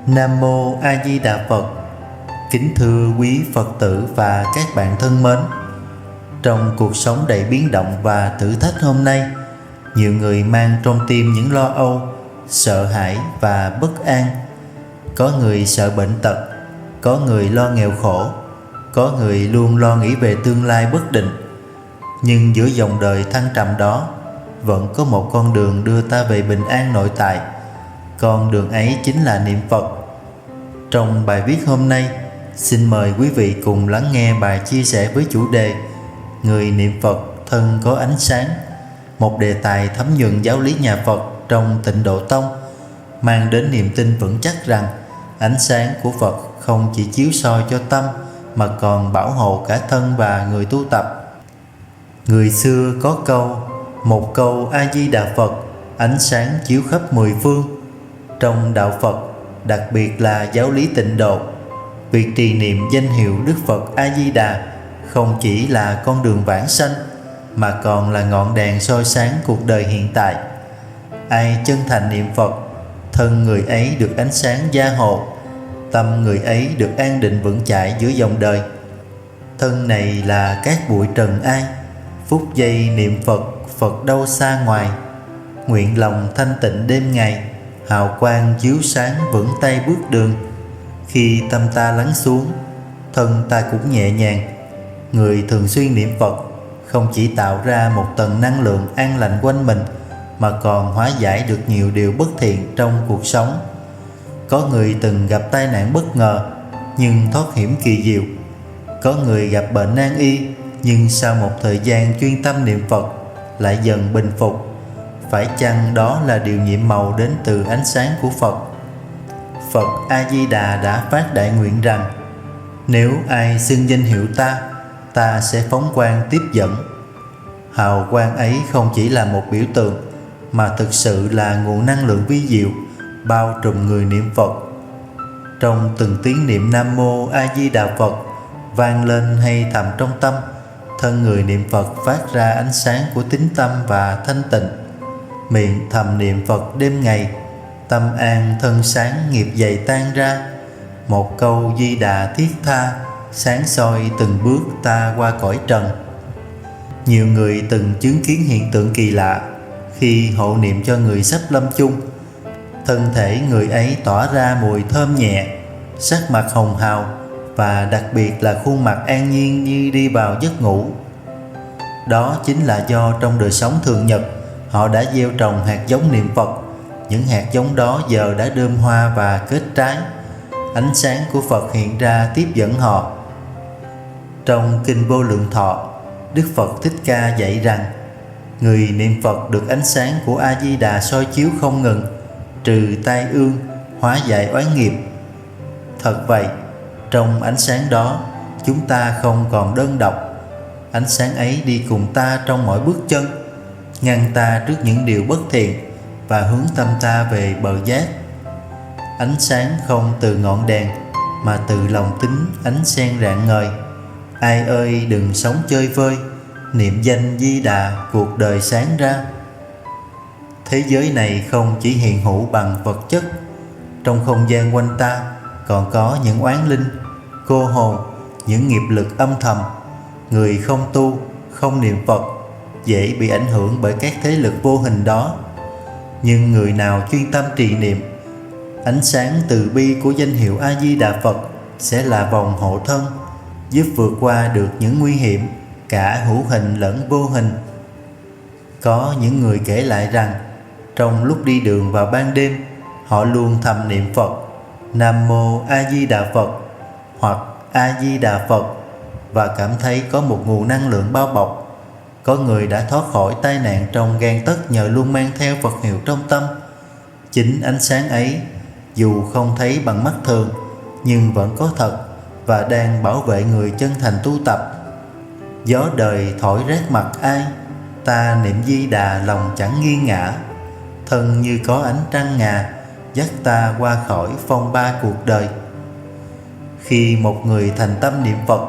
Nam Mô A Di Đà Phật. Kính thưa quý Phật tử và các bạn thân mến, trong cuộc sống đầy biến động và thử thách hôm nay, nhiều người mang trong tim những lo âu, sợ hãi và bất an. Có người sợ bệnh tật, có người lo nghèo khổ, có người luôn lo nghĩ về tương lai bất định. Nhưng giữa dòng đời thăng trầm đó, vẫn có một con đường đưa ta về bình an nội tại. Con đường ấy chính là niệm Phật. Trong bài viết hôm nay, xin mời quý vị cùng lắng nghe bài chia sẻ với chủ đề Người niệm Phật thân có ánh sáng, một đề tài thấm nhuần giáo lý nhà Phật trong Tịnh Độ Tông, mang đến niềm tin vững chắc rằng ánh sáng của Phật không chỉ chiếu soi cho tâm mà còn bảo hộ cả thân và người tu tập. Người xưa có câu: một câu A Di Đà Phật, ánh sáng chiếu khắp mười phương. Trong đạo Phật, đặc biệt là giáo lý Tịnh Độ, việc trì niệm danh hiệu Đức Phật A Di Đà không chỉ là con đường vãng sanh mà còn là ngọn đèn soi sáng cuộc đời hiện tại. Ai chân thành niệm Phật, thân người ấy được ánh sáng gia hộ, tâm người ấy được an định vững chãi giữa dòng đời. Thân này là cát bụi trần ai, phút giây niệm Phật, Phật đâu xa ngoài. Nguyện lòng thanh tịnh đêm ngày, hào quang chiếu sáng vững tay bước đường. Khi tâm ta lắng xuống, thân ta cũng nhẹ nhàng. Người thường xuyên niệm Phật không chỉ tạo ra một tầng năng lượng an lành quanh mình, mà còn hóa giải được nhiều điều bất thiện trong cuộc sống. Có người từng gặp tai nạn bất ngờ nhưng thoát hiểm kỳ diệu. Có người gặp bệnh nan y nhưng sau một thời gian chuyên tâm niệm Phật lại dần bình phục. Phải chăng đó là điều nhiệm màu đến từ ánh sáng của Phật? Phật A Di Đà đã phát đại nguyện rằng: nếu ai xưng danh hiệu ta, ta sẽ phóng quang tiếp dẫn. Hào quang ấy không chỉ là một biểu tượng, mà thực sự là nguồn năng lượng vi diệu bao trùm người niệm Phật. Trong từng tiếng niệm Nam Mô A Di Đà Phật vang lên hay thầm trong tâm, thân người niệm Phật phát ra ánh sáng của tín tâm và thanh tịnh. Miệng thầm niệm Phật đêm ngày, tâm an thân sáng nghiệp dày tan ra. Một câu Di Đà thiết tha, sáng soi từng bước ta qua cõi trần. Nhiều người từng chứng kiến hiện tượng kỳ lạ khi hộ niệm cho người sắp lâm chung. Thân thể người ấy tỏa ra mùi thơm nhẹ, sắc mặt hồng hào, và đặc biệt là khuôn mặt an nhiên như đi vào giấc ngủ. Đó chính là do trong đời sống thường nhật, họ đã gieo trồng hạt giống niệm Phật. Những hạt giống đó giờ đã đơm hoa và kết trái. Ánh sáng của Phật hiện ra tiếp dẫn họ. Trong Kinh Vô Lượng Thọ, Đức Phật Thích Ca dạy rằng: người niệm Phật được ánh sáng của A Di Đà soi chiếu không ngừng, trừ tai ương, hóa giải oán nghiệp. Thật vậy, trong ánh sáng đó, chúng ta không còn đơn độc. Ánh sáng ấy đi cùng ta trong mỗi bước chân, ngăn ta trước những điều bất thiện và hướng tâm ta về bờ giác. Ánh sáng không từ ngọn đèn mà từ lòng tính ánh sen rạng ngời. Ai ơi đừng sống chơi vơi, niệm danh Di Đà cuộc đời sáng ra. Thế giới này không chỉ hiện hữu bằng vật chất. Trong không gian quanh ta còn có những oán linh, cô hồn, những nghiệp lực âm thầm. Người không tu, không niệm Phật dễ bị ảnh hưởng bởi các thế lực vô hình đó. Nhưng người nào chuyên tâm trì niệm, ánh sáng từ bi của danh hiệu A Di Đà Phật sẽ là vòng hộ thân, giúp vượt qua được những nguy hiểm cả hữu hình lẫn vô hình. Có những người kể lại rằng trong lúc đi đường vào ban đêm, họ luôn thầm niệm Phật Nam Mô A Di Đà Phật hoặc A Di Đà Phật và cảm thấy có một nguồn năng lượng bao bọc. Có người đã thoát khỏi tai nạn trong gang tấc nhờ luôn mang theo Phật hiệu trong tâm. Chính ánh sáng ấy, dù không thấy bằng mắt thường, nhưng vẫn có thật và đang bảo vệ người chân thành tu tập. Gió đời thổi rét mặt ai, ta niệm Di Đà lòng chẳng nghiêng ngã. Thân như có ánh trăng ngà, dắt ta qua khỏi phong ba cuộc đời. Khi một người thành tâm niệm Phật,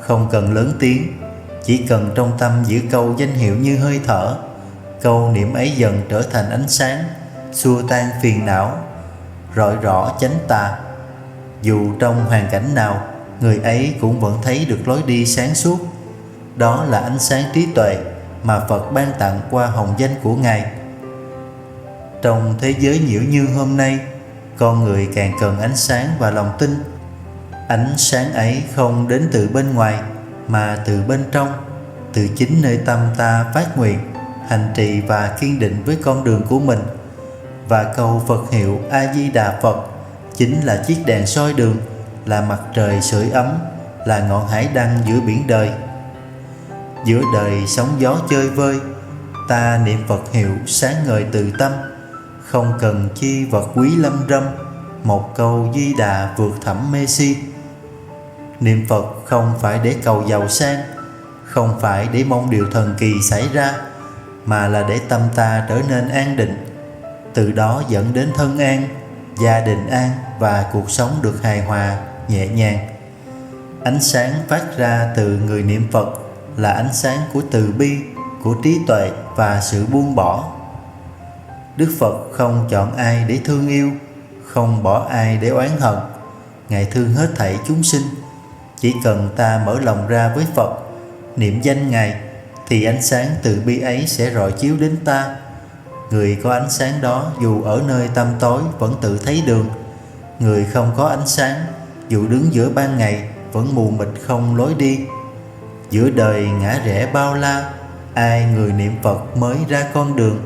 không cần lớn tiếng, chỉ cần trong tâm giữ câu danh hiệu như hơi thở. Câu niệm ấy dần trở thành ánh sáng, xua tan phiền não. rọi rõ chánh tà. Dù trong hoàn cảnh nào, người ấy cũng vẫn thấy được lối đi sáng suốt. Đó là ánh sáng trí tuệ mà Phật ban tặng qua hồng danh của Ngài. Trong thế giới nhiễu nhương hôm nay, con người càng cần ánh sáng và lòng tin. Ánh sáng ấy không đến từ bên ngoài mà từ bên trong, từ chính nơi tâm ta phát nguyện, hành trì và kiên định với con đường của mình. Và câu Phật hiệu A Di Đà Phật chính là chiếc đèn soi đường, là mặt trời sưởi ấm, là ngọn hải đăng giữa biển đời. Giữa đời sóng gió chơi vơi, ta niệm Phật hiệu sáng ngời từ tâm, không cần chi vật quý lâm râm, một câu Di Đà vượt thẳm mê si. Niệm Phật không phải để cầu giàu sang, không phải để mong điều thần kỳ xảy ra, mà là để tâm ta trở nên an định, từ đó dẫn đến thân an, gia đình an và cuộc sống được hài hòa, nhẹ nhàng. Ánh sáng phát ra từ người niệm Phật là ánh sáng của từ bi, của trí tuệ và sự buông bỏ. Đức Phật không chọn ai để thương yêu, không bỏ ai để oán hận. Ngài thương hết thảy chúng sinh. Chỉ cần ta mở lòng ra với Phật, niệm danh Ngài, thì ánh sáng từ bi ấy sẽ rọi chiếu đến ta. Người có ánh sáng đó dù ở nơi tăm tối vẫn tự thấy đường. Người không có ánh sáng, dù đứng giữa ban ngày vẫn mù mịt không lối đi. Giữa đời ngã rẽ bao la, ai người niệm Phật mới ra con đường.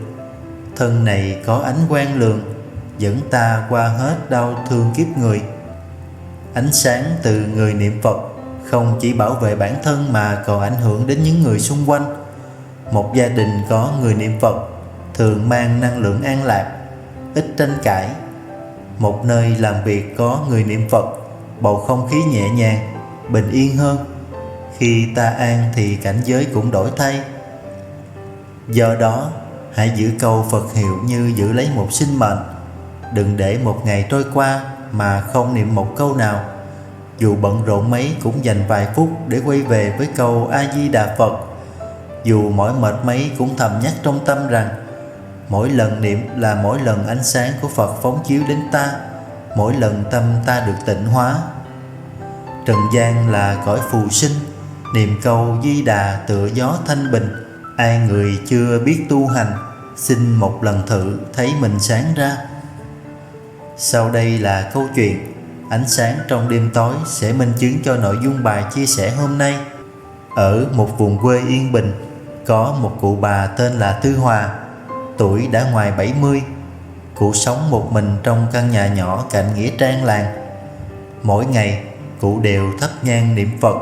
Thân này có ánh quang lường, dẫn ta qua hết đau thương kiếp người. Ánh sáng từ người niệm Phật không chỉ bảo vệ bản thân mà còn ảnh hưởng đến những người xung quanh. Một gia đình có người niệm Phật thường mang năng lượng an lạc, ít tranh cãi. Một nơi làm việc có người niệm Phật, bầu không khí nhẹ nhàng, bình yên hơn. Khi ta an thì cảnh giới cũng đổi thay. Do đó, hãy giữ câu Phật hiệu như giữ lấy một sinh mệnh. Đừng để một ngày trôi qua mà không niệm một câu nào. Dù bận rộn mấy cũng dành vài phút để quay về với câu A Di Đà Phật. Dù mỏi mệt mấy cũng thầm nhắc trong tâm rằng mỗi lần niệm là mỗi lần ánh sáng của Phật phóng chiếu đến ta, mỗi lần tâm ta được tịnh hóa. Trần gian là cõi phù sinh, niệm câu Di Đà tựa gió thanh bình. Ai người chưa biết tu hành, xin một lần thử thấy mình sáng ra. Sau đây là câu chuyện Ánh sáng trong đêm tối sẽ minh chứng cho nội dung bài chia sẻ hôm nay. Ở một vùng quê yên bình, có một cụ bà tên là Tư Hòa, tuổi đã ngoài 70. Cụ sống một mình trong căn nhà nhỏ cạnh nghĩa trang làng. Mỗi ngày, cụ đều thắp nhang niệm Phật,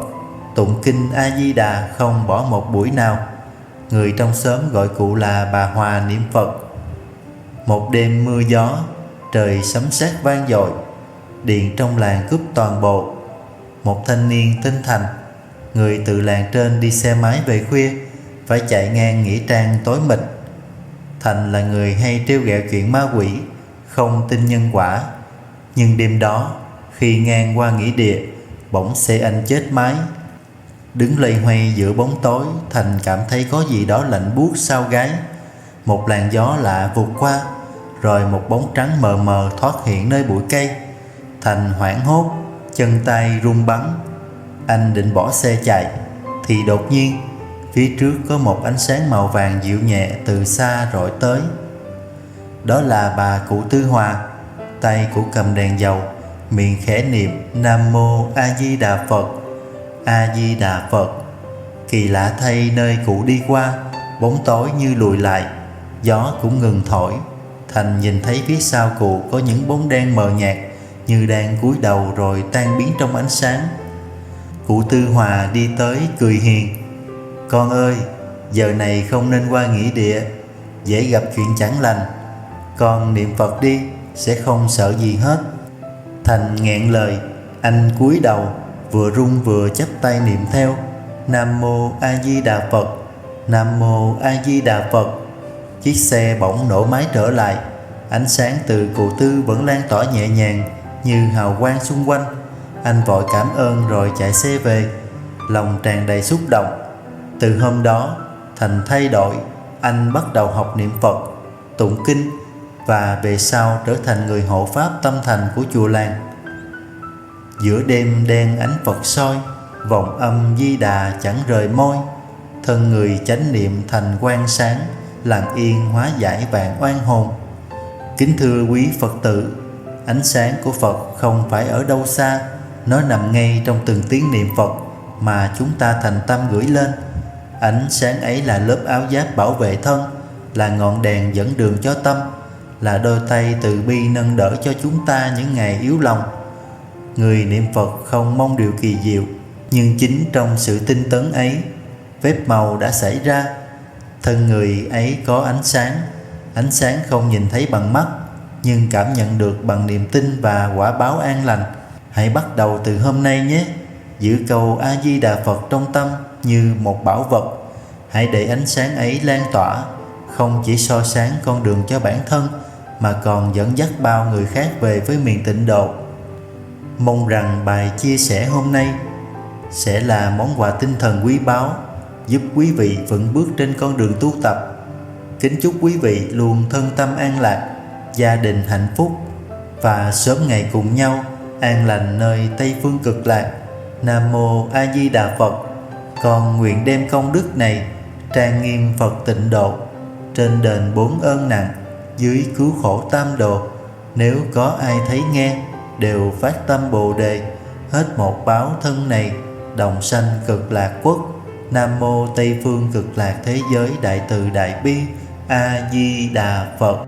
tụng kinh A Di Đà không bỏ một buổi nào. Người trong xóm gọi cụ là bà Hòa niệm Phật. Một đêm mưa gió, trời sấm sét vang dội, điện trong làng cúp toàn bộ. Một thanh niên tên Thành, người từ làng trên đi xe máy về khuya, phải chạy ngang nghĩa trang tối mịt. Thành là người hay trêu ghẹo chuyện ma quỷ, không tin nhân quả. Nhưng đêm đó, khi ngang qua nghĩa địa, bỗng xe anh chết máy. Đứng loay hoay giữa bóng tối, Thành cảm thấy có gì đó lạnh buốt sau gáy. Một làn gió lạ vụt qua, rồi một bóng trắng mờ mờ thoát hiện nơi bụi cây. Thành hoảng hốt, chân tay run bắn. Anh định bỏ xe chạy, thì đột nhiên phía trước có một ánh sáng màu vàng dịu nhẹ từ xa rọi tới. Đó là bà cụ Tư Hòa. Tay cụ cầm đèn dầu, miệng khẽ niệm Nam Mô A Di Đà Phật, A Di Đà Phật. Kỳ lạ thay, nơi cụ đi qua, bóng tối như lùi lại, gió cũng ngừng thổi. Thành nhìn thấy phía sau cụ có những bóng đen mờ nhạt, như đang cúi đầu rồi tan biến trong ánh sáng. Cụ Tư Hòa đi tới cười hiền: "Con ơi, giờ này không nên qua nghĩa địa, dễ gặp chuyện chẳng lành. Con niệm Phật đi, sẽ không sợ gì hết." Thành nghẹn lời, anh cúi đầu, vừa run vừa chắp tay niệm theo Nam Mô A Di Đà Phật, Nam Mô A Di Đà Phật. Chiếc xe bỗng nổ máy trở lại. Ánh sáng từ cụ Tư vẫn lan tỏa nhẹ nhàng như hào quang xung quanh. Anh vội cảm ơn rồi chạy xe về, lòng tràn đầy xúc động. Từ hôm đó, Thành thay đổi. Anh bắt đầu học niệm Phật, tụng kinh, và về sau trở thành người hộ pháp tâm thành của chùa làng. Giữa đêm đen ánh Phật soi, vọng âm Di Đà chẳng rời môi. Thân người chánh niệm thành quang sáng, lặng yên hóa giải vạn oan hồn. Kính thưa quý Phật tử, ánh sáng của Phật không phải ở đâu xa, nó nằm ngay trong từng tiếng niệm Phật mà chúng ta thành tâm gửi lên. Ánh sáng ấy là lớp áo giáp bảo vệ thân, là ngọn đèn dẫn đường cho tâm, là đôi tay từ bi nâng đỡ cho chúng ta những ngày yếu lòng. Người niệm Phật không mong điều kỳ diệu, nhưng chính trong sự tinh tấn ấy, phép màu đã xảy ra. Thân người ấy có ánh sáng không nhìn thấy bằng mắt, nhưng cảm nhận được bằng niềm tin và quả báo an lành. Hãy bắt đầu từ hôm nay nhé. Giữ câu A Di Đà Phật trong tâm như một bảo vật. Hãy để ánh sáng ấy lan tỏa, không chỉ soi sáng con đường cho bản thân, mà còn dẫn dắt bao người khác về với miền tịnh độ. Mong rằng bài chia sẻ hôm nay sẽ là món quà tinh thần quý báu, giúp quý vị vững bước trên con đường tu tập. Kính chúc quý vị luôn thân tâm an lạc, gia đình hạnh phúc và sớm ngày cùng nhau an lành nơi Tây Phương Cực Lạc. Nam Mô A Di Đà Phật. Con nguyện đem công đức này trang nghiêm Phật tịnh độ, trên đền 4 ơn nặng, dưới cứu khổ tam đồ. Nếu có ai thấy nghe đều phát tâm Bồ đề, hết một báo thân này đồng sanh Cực Lạc quốc. Nam Mô Tây Phương Cực Lạc thế giới đại từ đại bi. A Di Đà Phật.